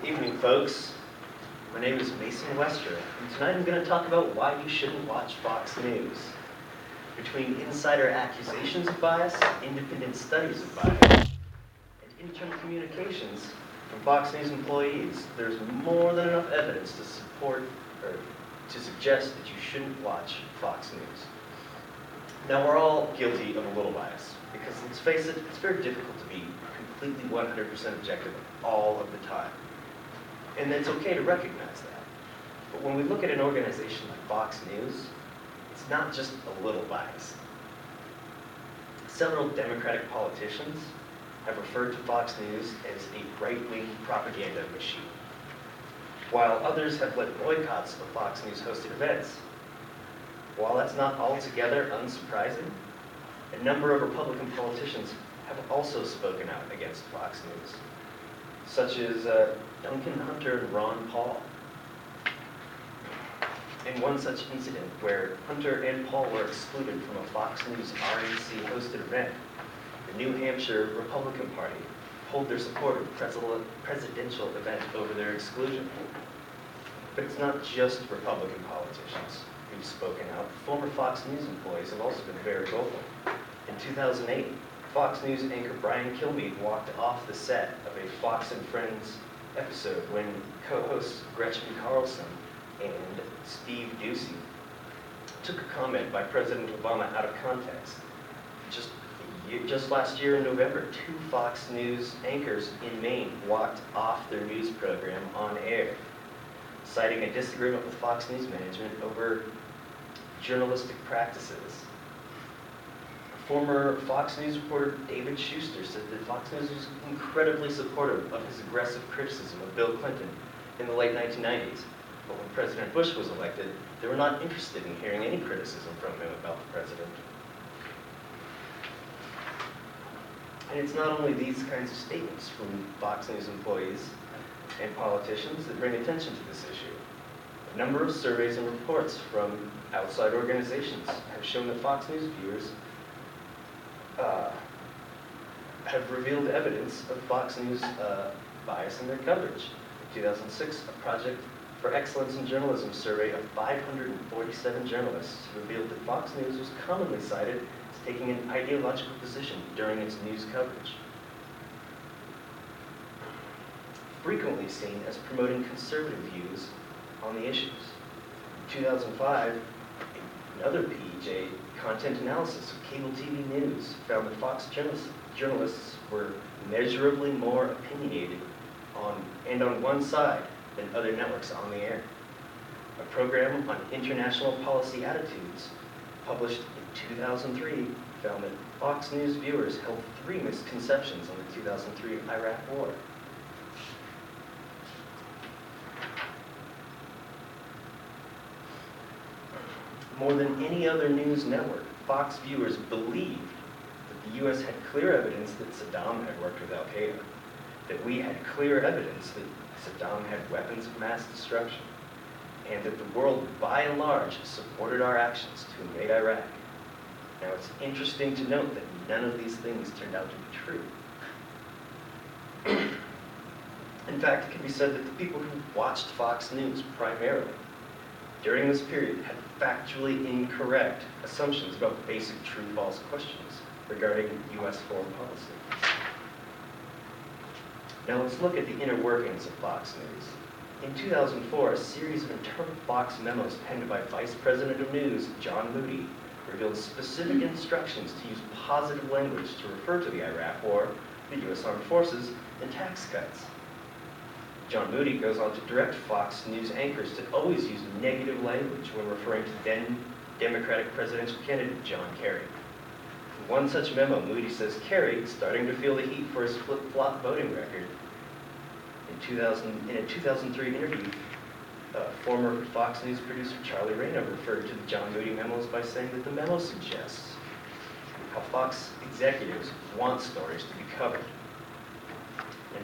Evening, folks. My name is Westra, and tonight I'm going to talk about why you shouldn't watch Fox News. Between insider accusations of bias, independent studies of bias, and internal communications from Fox News employees, there's more than enough evidence to support or to suggest that you shouldn't watch Fox News. Now, we're all guilty of a little bias, because let's face it, it's very difficult to be completely 100% objective all of the time. And it's okay to recognize that. But when we look at an organization like Fox News, it's not just a little bias. Several Democratic politicians have referred to Fox News as a right-wing propaganda machine, while others have led boycotts of Fox News-hosted events. While that's not altogether unsurprising, a number of Republican politicians have also spoken out against Fox News, such as Duncan Hunter and Ron Paul. In one such incident where Hunter and Paul were excluded from a Fox News RNC-hosted event, the New Hampshire Republican Party pulled their support of the presidential event over their exclusion. But it's not just Republican politicians who've spoken out. Former Fox News employees have also been very vocal. In 2008, Fox News anchor Brian Kilmeade walked off the set of a Fox and Friends episode when co-hosts Gretchen Carlson and Steve Doocy took a comment by President Obama out of context. Just last year in November, 2 Fox News anchors in Maine walked off their news program on air, citing a disagreement with Fox News management over journalistic practices. Former Fox News reporter David Schuster said that Fox News was incredibly supportive of his aggressive criticism of Bill Clinton in the late 1990s. But when President Bush was elected, they were not interested in hearing any criticism from him about the president. And it's not only these kinds of statements from Fox News employees and politicians that bring attention to this issue. A number of surveys and reports from outside organizations have shown that Fox News viewers have revealed evidence of Fox News bias in their coverage. In 2006, a Project for Excellence in Journalism survey of 547 journalists revealed that Fox News was commonly cited as taking an ideological position during its news coverage, frequently seen as promoting conservative views on the issues. In 2005, another PEJ content analysis of cable TV news found that Fox journalists were measurably more opinionated on one side than other networks on the air. A program on international policy attitudes published in 2003 found that Fox News viewers held 3 misconceptions on the 2003 Iraq War. More than any other news network, Fox viewers believed that the U.S. had clear evidence that Saddam had worked with Al-Qaeda, that we had clear evidence that Saddam had weapons of mass destruction, and that the world, by and large, supported our actions to invade Iraq. Now, it's interesting to note that none of these things turned out to be true. In fact, it can be said that the people who watched Fox News primarily during this period had factually incorrect assumptions about basic true-false questions regarding U.S. foreign policy. Now let's look at the inner workings of Fox News. In 2004, a series of internal Fox memos penned by Vice President of News John Moody revealed specific instructions to use positive language to refer to the Iraq War, the U.S. Armed Forces, and tax cuts. John Moody goes on to direct Fox News anchors to always use negative language when referring to then Democratic presidential candidate John Kerry. In one such memo, Moody says Kerry, starting to feel the heat for his flip-flop voting record. In a 2003 interview, former Fox News producer Charlie Rayner referred to the John Moody memos by saying that the memo suggests how Fox executives want stories to be covered.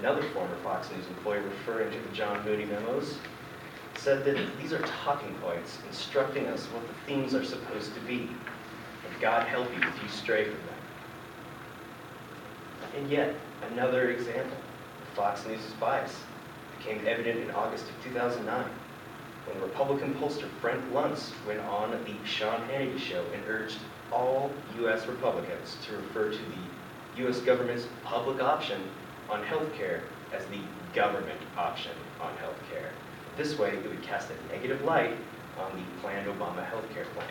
Another former Fox News employee referring to the John Moody memos said that these are talking points instructing us what the themes are supposed to be, and God help you if you stray from them. And yet, another example of Fox News' bias. became evident in August of 2009 when Republican pollster Frank Luntz went on the Sean Hannity show and urged all U.S. Republicans to refer to the U.S. government's public option on health care as the government option on health care. This way, it would cast a negative light on the planned Obama health care plan.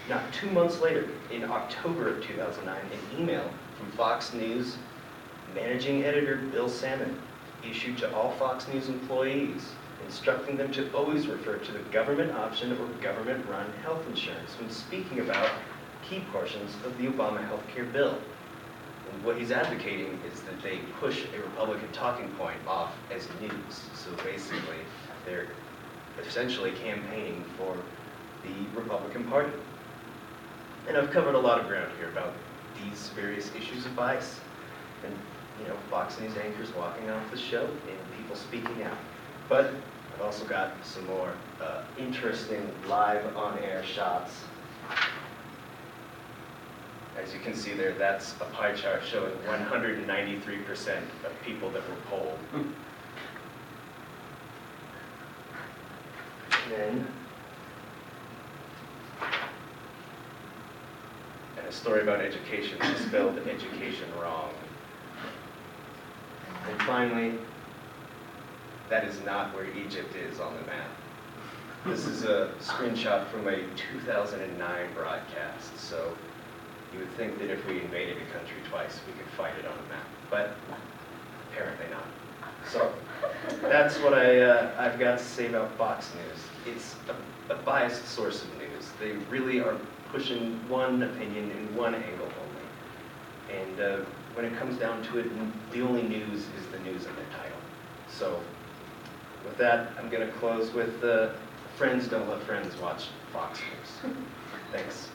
Now, 2 months later, in October of 2009, an email from Fox News managing editor Bill Salmon issued to all Fox News employees, instructing them to always refer to the government option or government-run health insurance when speaking about key portions of the Obama health care bill. And what he's advocating is that they push a Republican talking point off as news. So basically, they're essentially campaigning for the Republican Party. And I've covered a lot of ground here about these various issues of bias. And, Fox News anchors walking off the show and people speaking out. But I've also got some more interesting live on-air shots. As you can see there, that's a pie chart showing 193% of people that were polled. And a story about education. They spelled education wrong. And finally, that is not where Egypt is on the map. This is a screenshot from a 2009 broadcast. So you would think that if we invaded a country twice, we could find it on a map. But apparently not. So that's what I've got to say about Fox News. It's a biased source of news. They really are pushing one opinion in one angle only. And when it comes down to it, the only news is the news in their title. So with that, I'm going to close with friends don't let friends watch Fox News. Thanks.